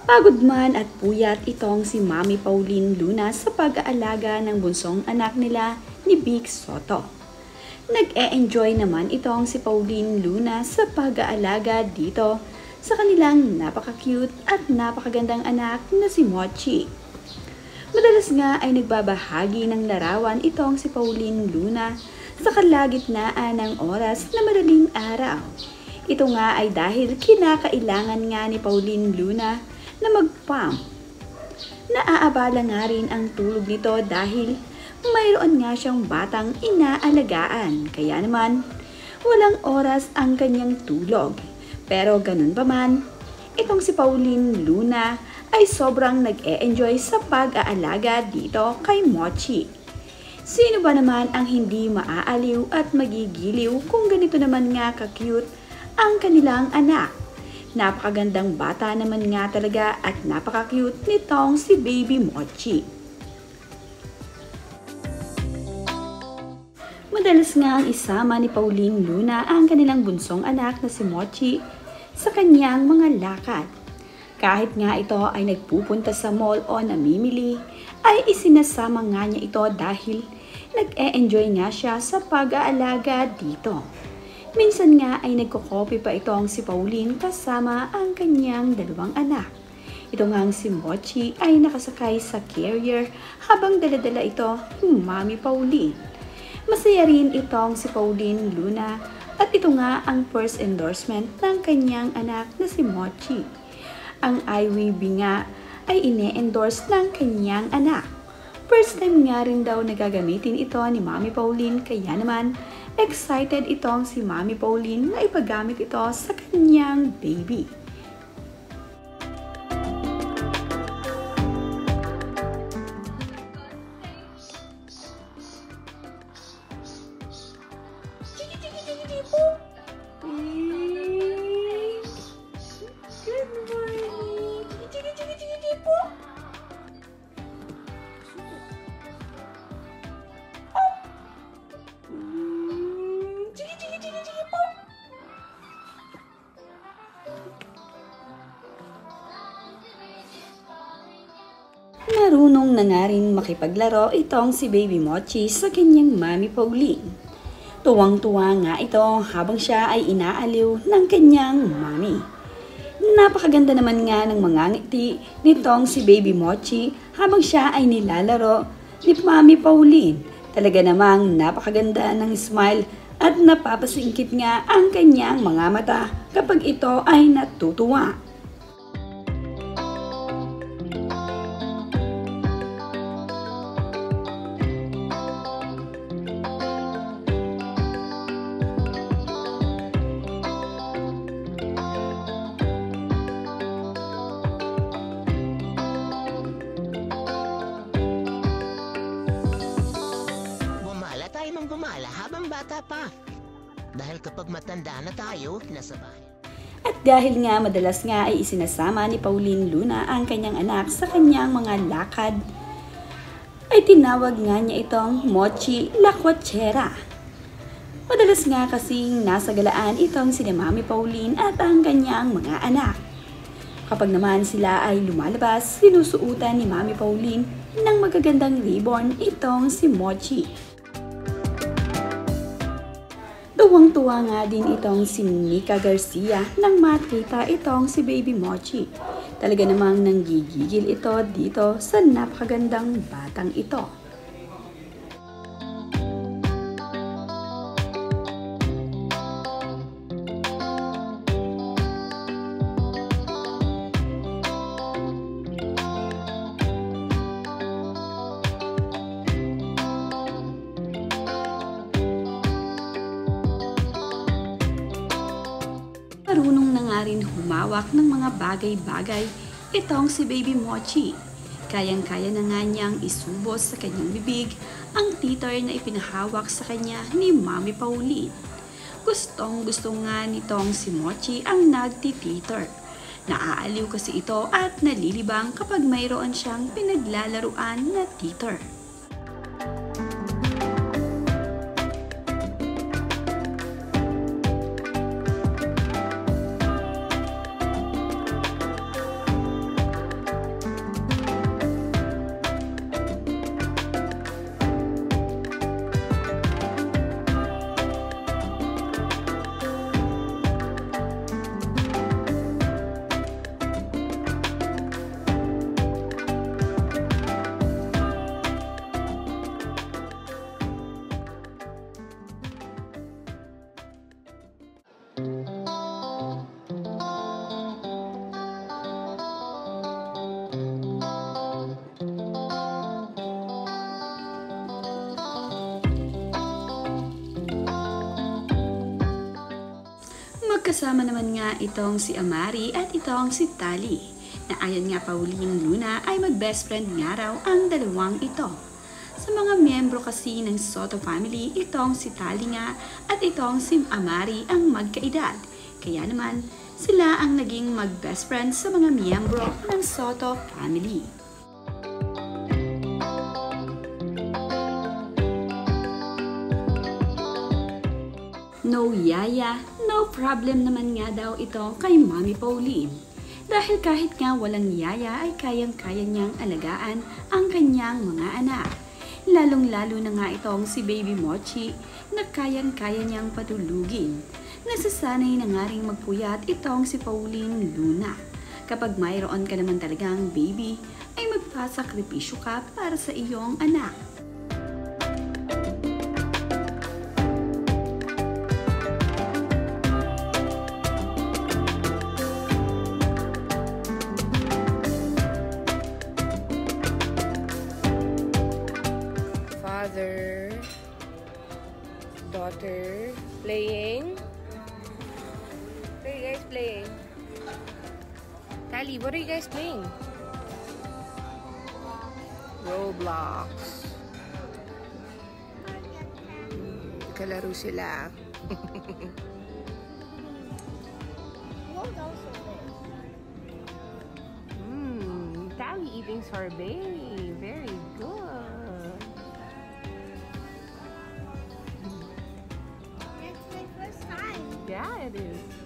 Pagod man at puyat itong si Mami Pauline Luna sa pag-aalaga ng bunsong anak nila ni Vic Soto. Nag-e-enjoy naman itong si Pauline Luna sa pag-aalaga dito sa kanilang napaka-cute at napakagandang anak na si Mochi. Madalas nga ay nagbabahagi ng larawan itong si Pauline Luna sa kalagitnaan ng oras na madaling araw. Ito nga ay dahil kinakailangan nga ni Pauline Luna na mag-pump. Naaabala nga rin ang tulog nito dahil mayroon nga siyang batang inaalagaan. Kaya naman, walang oras ang kanyang tulog. Pero ganun pa man, itong si Pauline Luna ay sobrang nag-e-enjoy sa pag-aalaga dito kay Mochi. Sino ba naman ang hindi maaaliw at magigiliw kung ganito naman nga ka-cute ang kanilang anak? Napakagandang bata naman nga talaga at napaka-cute nitong si Baby Mochi. Madalas nga ang isama ni Pauline Luna ang kanilang bunsong anak na si Mochi sa kanyang mga lakad. Kahit nga ito ay nagpupunta sa mall o namimili, ay isinasama nga niya ito dahil nag-e-enjoy nga siya sa pag-aalaga dito. Minsan nga ay nagko-copy pa itong si Pauline kasama ang kanyang dalawang anak. Ito ngang si Mochi ay nakasakay sa carrier habang daladala ito ni Mami Pauline. Masaya rin itong si Pauline Luna at ito nga ang first endorsement ng kanyang anak na si Mochi. Ang iWeavy nga ay ine-endorse ng kanyang anak. First time nga rin daw nagagamitin ito ni Mami Pauline kaya naman excited itong si Mami Pauline na ipagamit ito sa kanyang baby. Marunong na nga rin makipaglaro itong si Baby Mochi sa kanyang Mami Pauline. Tuwang-tuwa nga ito habang siya ay inaaliw ng kanyang mami. Napakaganda naman nga ng mga ngiti nitong si Baby Mochi habang siya ay nilalaro ni Mami Pauline. Talaga namang napakaganda ng smile at napapasingkit nga ang kanyang mga mata kapag ito ay natutuwa. Gumala habang bata pa. Dahil kapag matanda na tayo, nasa bahay. At dahil nga madalas nga ay isinasama ni Pauline Luna ang kanyang anak sa kanyang mga lakad, ay tinawag nga niya itong Mochi La Cuachera. Madalas nga kasing nasa galaan itong sina Mami Pauline at ang kanyang mga anak. Kapag naman sila ay lumalabas, sinusuutan ni Mami Pauline ng magagandang ribbon itong si Mochi. Tuwang-tuwa nga din itong si Nika Garcia nang makita itong si Baby Mochi. Talaga namang nanggigigil ito dito sa napakagandang batang ito. Marunong na nga rin humawak ng mga bagay-bagay itong si Baby Mochi. Kayang-kaya na nga niyang isubos sa kanyang bibig ang titer na ipinahawak sa kanya ni Mami Pauline. Gustong-gusto nga nitong si Mochi ang nagtititer. Naaaliw kasi ito at nalilibang kapag mayroon siyang pinaglalaruan na titer. Magkasama naman nga itong si Amari at itong si Tali, na ayon nga Pauline Luna ay mag-best friend nga raw ang dalawang ito. Sa mga miyembro kasi ng Soto family, itong si Tali nga at itong si Amari ang magkaedad. Kaya naman, sila ang naging mag-best friend sa mga miyembro ng Soto family. No yaya, no problem naman nga daw ito kay Mami Pauline. Dahil kahit nga walang yaya ay kayang-kaya niyang alagaan ang kanyang mga anak. Lalong-lalo na nga itong si Baby Mochi na kayang-kaya niyang patulugin. Nasasanay na nga rin magpuyat itong si Pauline Luna. Kapag mayroon ka naman talagang baby, ay magpasakripisyo ka para sa iyong anak. Father, daughter, playing. What are you guys playing? Tali, what are you guys playing? Roblox. Kalaro sila. Tali eating sorbet. Very good. That's my first time. Yeah, it is.